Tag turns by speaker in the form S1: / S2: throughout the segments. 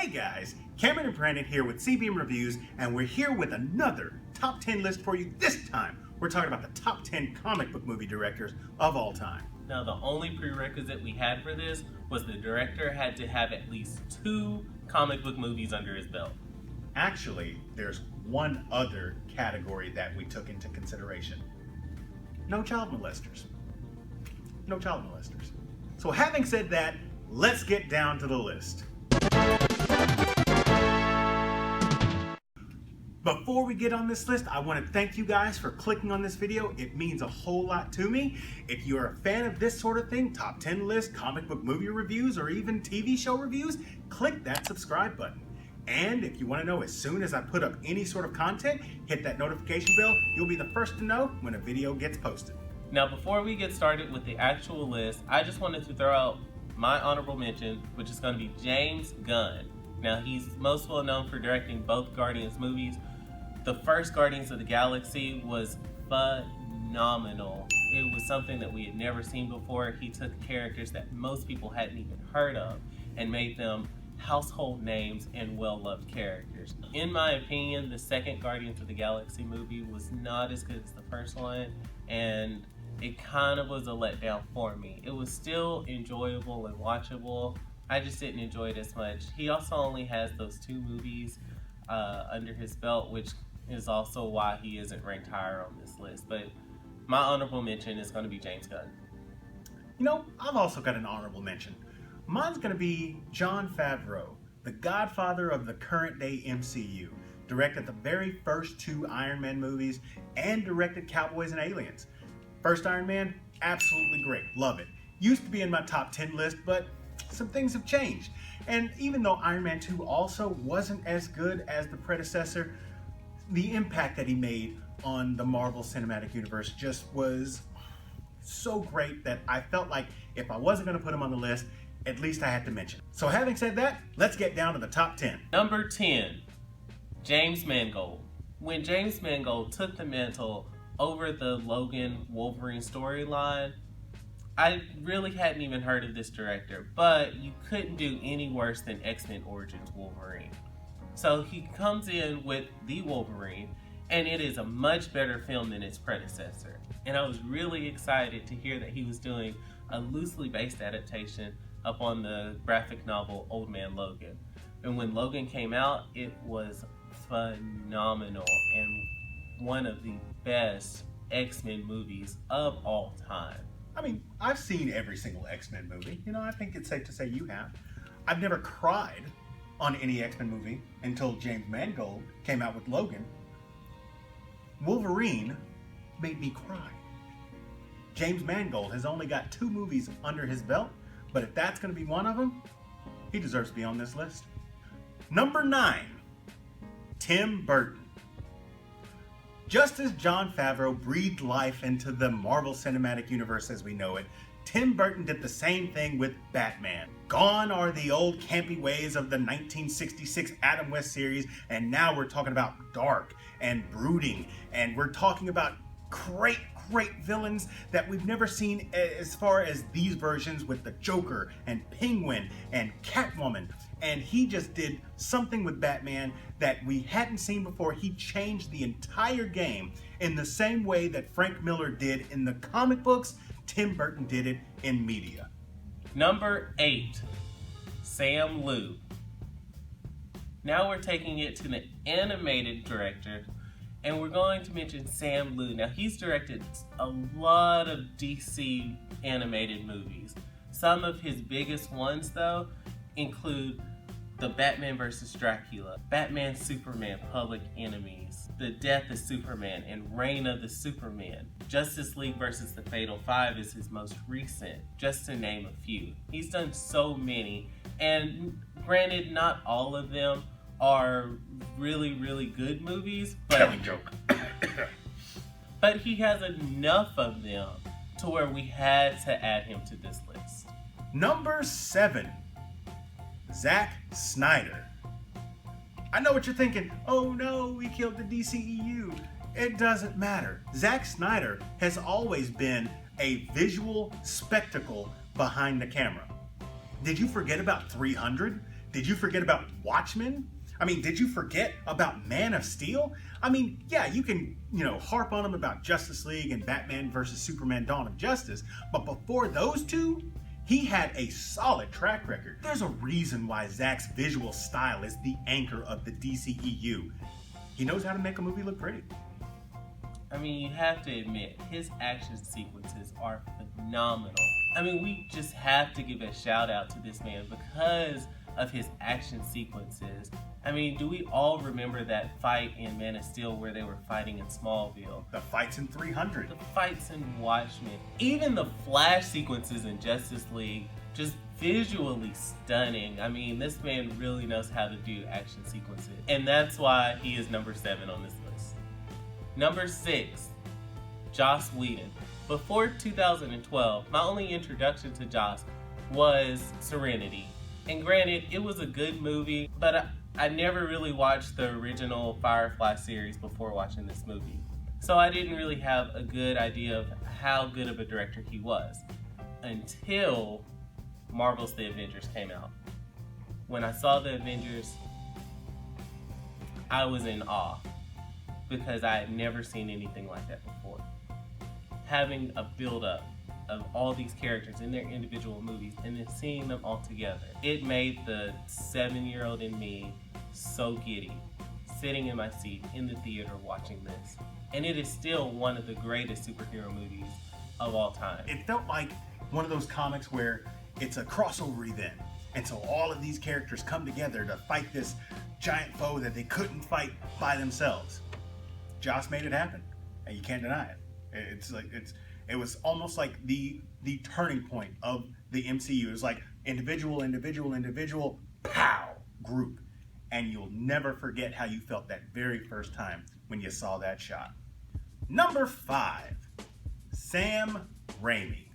S1: Hey guys, Cameron and Brandon here with CBM Reviews, and we're here with another top 10 list for you. This time, we're talking about the top 10 comic book movie directors of all time.
S2: Now, the only prerequisite we had for this was the director had to have at least 2 comic book movies under his belt.
S1: Actually, there's one other category that we took into consideration. No child molesters. No child molesters. So having said that, let's get down to the list. Before we get on this list, I want to thank you guys for clicking on this video. It means a whole lot to me. If you're a fan of this sort of thing, top 10 list, comic book movie reviews, or even TV show reviews, click that subscribe button. And if you want to know as soon as I put up any sort of content, hit that notification bell. You'll be the first to know when a video gets posted.
S2: Now, before we get started with the actual list, I just wanted to throw out my honorable mention, which is going to be James Gunn. Now, he's most well known for directing both Guardians movies. The first Guardians of the Galaxy was phenomenal. It was something that we had never seen before. He took characters that most people hadn't even heard of and made them household names and well-loved characters. In my opinion, the second Guardians of the Galaxy movie was not as good as the first one, and it kind of was a letdown for me. It was still enjoyable and watchable. I just didn't enjoy it as much. He also only has those 2 movies under his belt, which is also why he isn't ranked higher on this list. But my honorable mention is going to be James Gunn.
S1: You know, I've also got an honorable mention. Mine's going to be Jon Favreau, the godfather of the current day MCU. Directed the very first 2 Iron Man movies and directed Cowboys and Aliens. First Iron Man, absolutely great, love it. Used to be in my top 10 list, but some things have changed. And even though Iron Man 2 also wasn't as good as the predecessor, the impact that he made on the Marvel Cinematic Universe just was so great that I felt like if I wasn't going to put him on the list, at least I had to mention. So having said that, let's get down to the top 10.
S2: Number 10, James Mangold. When James Mangold took the mantle over the Logan Wolverine storyline, I really hadn't even heard of this director, but you couldn't do any worse than X-Men Origins Wolverine. So he comes in with the Wolverine, and it is a much better film than its predecessor. And I was really excited to hear that he was doing a loosely based adaptation upon the graphic novel Old Man Logan. And when Logan came out, it was phenomenal and one of the best X-Men movies of all time.
S1: I mean, I've seen every single X-Men movie. You know, I think it's safe to say you have. I've never cried on any X-Men movie until James Mangold came out with Logan. Wolverine made me cry. James Mangold has only got 2 movies under his belt, but if that's going to be one of them, he deserves to be on this list. Number 9, Tim Burton. Just as Jon Favreau breathed life into the Marvel Cinematic Universe as we know it, Tim Burton did the same thing with Batman. Gone are the old campy ways of the 1966 Adam West series, and now we're talking about dark and brooding, and we're talking about great villains that we've never seen as far as these versions with the Joker and Penguin and Catwoman. And he just did something with Batman that we hadn't seen before. He changed the entire game in the same way that Frank Miller did in the comic books. Tim Burton did it in media.
S2: Number 8, Sam Liu. Now we're taking it to the animated director, and we're going to mention Sam Liu. Now, he's directed a lot of DC animated movies. Some of his biggest ones, though, include the Batman vs. Dracula, Batman Superman Public Enemies, The Death of Superman, and Reign of the Superman. Justice League vs. the Fatal 5 is his most recent, just to name a few. He's done so many, and granted, not all of them are really good movies, but but he has enough of them to where we had to add him to this list.
S1: Number 7, Zack Snyder. I know what you're thinking. Oh no, we killed the DCEU. It doesn't matter. Zack Snyder has always been a visual spectacle behind the camera. Did you forget about 300? did you forget about Watchmen? I mean, did you forget about Man of Steel? I mean, yeah, you can, harp on them about Justice League and Batman versus Superman Dawn of Justice, but before those two, he had a solid track record. There's a reason why Zack's visual style is the anchor of the DCEU. He knows how to make a movie look pretty.
S2: I mean, you have to admit, his action sequences are phenomenal. I mean, we just have to give a shout out to this man because of his action sequences. I mean, do we all remember that fight in Man of Steel where they were fighting in Smallville?
S1: The fights in 300.
S2: The fights in Watchmen. Even the Flash sequences in Justice League, just visually stunning. I mean, this man really knows how to do action sequences. And that's why he is number 7 on this list. Number 6, Joss Whedon. Before 2012, my only introduction to Joss was Serenity. And granted, it was a good movie, but I never really watched the original Firefly series before watching this movie. So I didn't really have a good idea of how good of a director he was until Marvel's The Avengers came out. When I saw The Avengers, I was in awe because I had never seen anything like that before. Having a build-up of all these characters in their individual movies and then seeing them all together. It made the 7-year-old in me so giddy, sitting in my seat in the theater watching this. And it is still one of the greatest superhero movies of all time.
S1: It felt like one of those comics where it's a crossover event. And so all of these characters come together to fight this giant foe that they couldn't fight by themselves. Joss made it happen, and you can't deny it. It was almost like the turning point of the MCU. It was like individual, pow, group. And you'll never forget how you felt that very first time when you saw that shot. Number 5, Sam Raimi.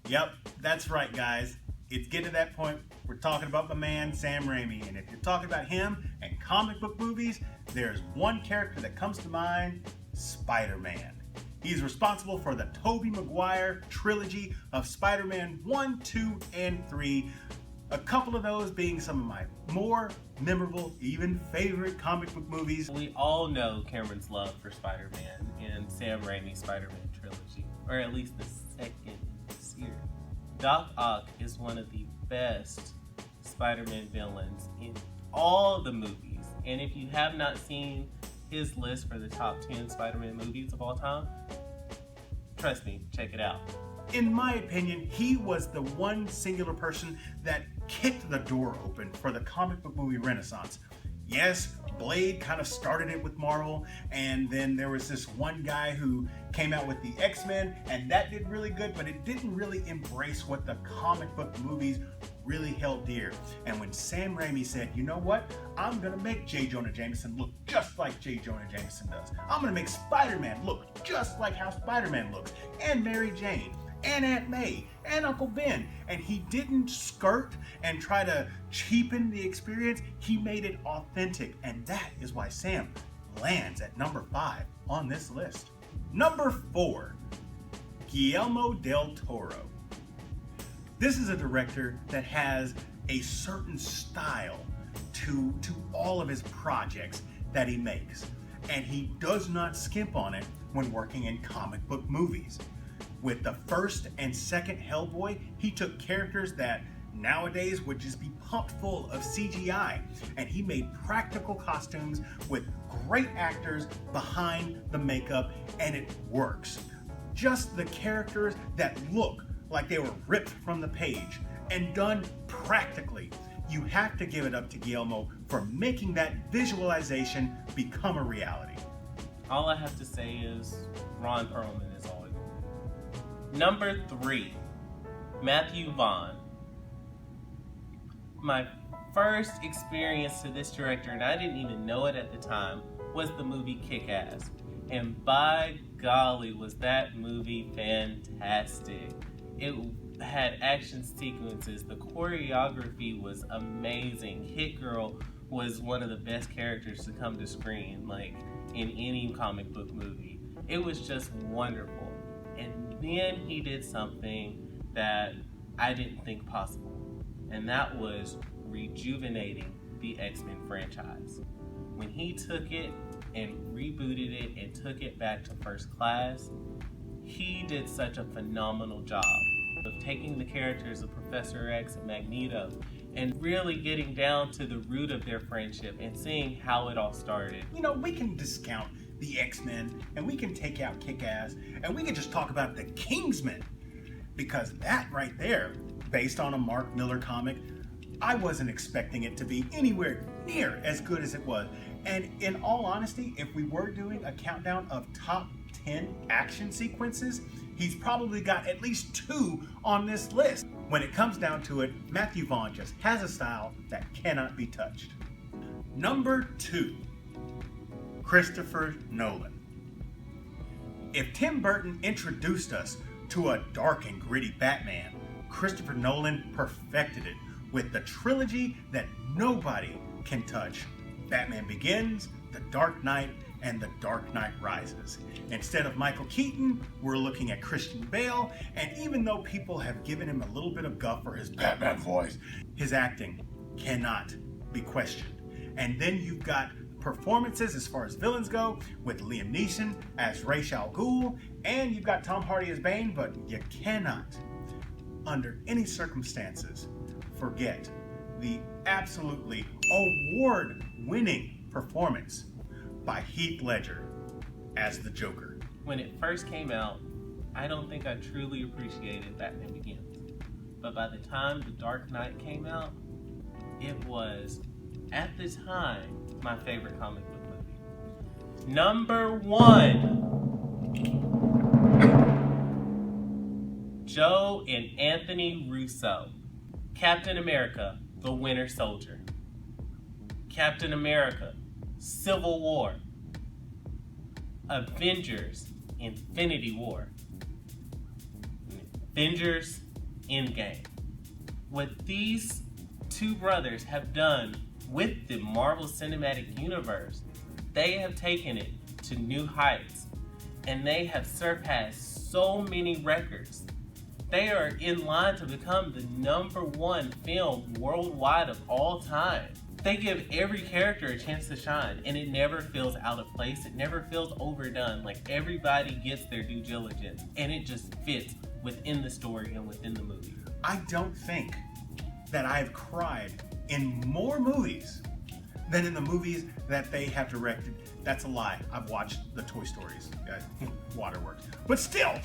S1: Yep, that's right, guys. It's getting to that point. We're talking about my man, Sam Raimi. And if you're talking about him and comic book movies, there's one character that comes to mind, Spider-Man. He's responsible for the Tobey Maguire trilogy of Spider-Man 1, 2, and 3. A couple of those being some of my more memorable, even favorite comic book movies.
S2: We all know Cameron's love for Spider-Man and Sam Raimi's Spider-Man trilogy, or at least the second in the series. Doc Ock is one of the best Spider-Man villains in all the movies. And if you have not seen his list for the top 10 Spider-Man movies of all time, trust me, check it out.
S1: In my opinion, he was the one singular person that kicked the door open for the comic book movie renaissance. Yes, Blade kind of started it with Marvel, and then there was this one guy who came out with the X-Men, and that did really good, but it didn't really embrace what the comic book movies really held dear. And when Sam Raimi said, you know what, I'm gonna make J. Jonah Jameson look just like J. Jonah Jameson does. I'm gonna make Spider-Man look just like how Spider-Man looks, and Mary Jane, and Aunt May, and Uncle Ben. And he didn't skirt and try to cheapen the experience. He made it authentic. And that is why Sam lands at number 5 on this list. Number 4, Guillermo del Toro. This is a director that has a certain style to all of his projects that he makes. And he does not skimp on it when working in comic book movies. With the first and second Hellboy, he took characters that nowadays would just be pumped full of CGI, and he made practical costumes with great actors behind the makeup, and it works. Just the characters that look like they were ripped from the page and done practically. You have to give it up to Guillermo for making that visualization become a reality.
S2: All I have to say is Ron Perlman is always. Number 3, Matthew Vaughn. My first experience to this director, and I didn't even know it at the time, was the movie Kick-Ass. And by golly, was that movie fantastic. It had action sequences. The choreography was amazing. Hit Girl was one of the best characters to come to screen, like in any comic book movie. It was just wonderful. And then he did something that I didn't think possible, and that was rejuvenating the X-Men franchise. When he took it and rebooted it and took it back to first class, he did such a phenomenal job of taking the characters of Professor X and Magneto and really getting down to the root of their friendship and seeing how it all started.
S1: You know, we can discount the X-Men and we can take out Kick-Ass and we can just talk about the Kingsmen, because that right there, based on a Mark Millar comic, I wasn't expecting it to be anywhere near as good as it was. And in all honesty, if we were doing a countdown of top 10 action sequences, he's probably got at least 2 on this list. When it comes down to it, Matthew Vaughn just has a style that cannot be touched. Number 2, Christopher Nolan. If Tim Burton introduced us to a dark and gritty Batman, Christopher Nolan perfected it with the trilogy that nobody can touch: Batman Begins, The Dark Knight, and The Dark Knight Rises. Instead of Michael Keaton, we're looking at Christian Bale, and even though people have given him a little bit of guff for his Batman voice, his acting cannot be questioned. And then you've got performances as far as villains go with Liam Neeson as Ra's al Ghul, and you've got Tom Hardy as Bane, but you cannot, under any circumstances, forget the absolutely award-winning performance by Heath Ledger as the Joker.
S2: When it first came out, I don't think I truly appreciated Batman Begins. But by the time The Dark Knight came out, it was, at the time, my favorite comic book movie. Number 1, Joe and Anthony Russo. Captain America, The Winter Soldier. Captain America, Civil War. Avengers, Infinity War. Avengers, Endgame. What these two brothers have done with the Marvel Cinematic Universe, they have taken it to new heights, and they have surpassed so many records. They are in line to become the #1 film worldwide of all time. They give every character a chance to shine, and it never feels out of place. It never feels overdone. Like, everybody gets their due diligence, and it just fits within the story and within the movie.
S1: I don't think that I've cried in more movies than in the movies that they have directed. That's a lie. I've watched the Toy Stories, Waterworks. But still,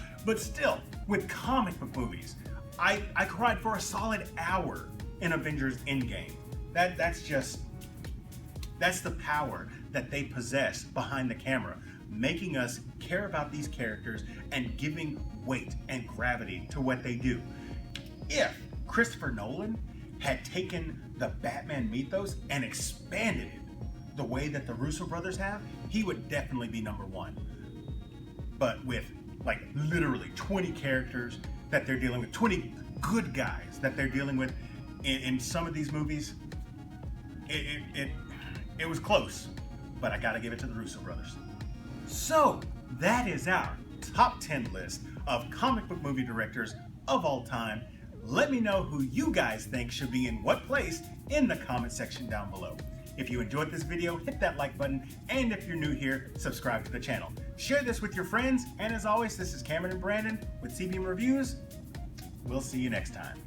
S1: with comic book movies, I cried for a solid hour in Avengers Endgame. That's the power that they possess behind the camera, making us care about these characters and giving weight and gravity to what they do. If Christopher Nolan had taken the Batman mythos and expanded it the way that the Russo brothers have, he would definitely be #1. But with like literally 20 characters that they're dealing with, 20 good guys that they're dealing with in some of these movies, it was close, but I gotta give it to the Russo brothers. So that is our top 10 list of comic book movie directors of all time. Let me know who you guys think should be in what place in the comment section down below. If you enjoyed this video, hit that like button, and if you're new here, subscribe to the channel. Share this with your friends, and as always, this is Cameron and Brandon with CBM Reviews. We'll see you next time.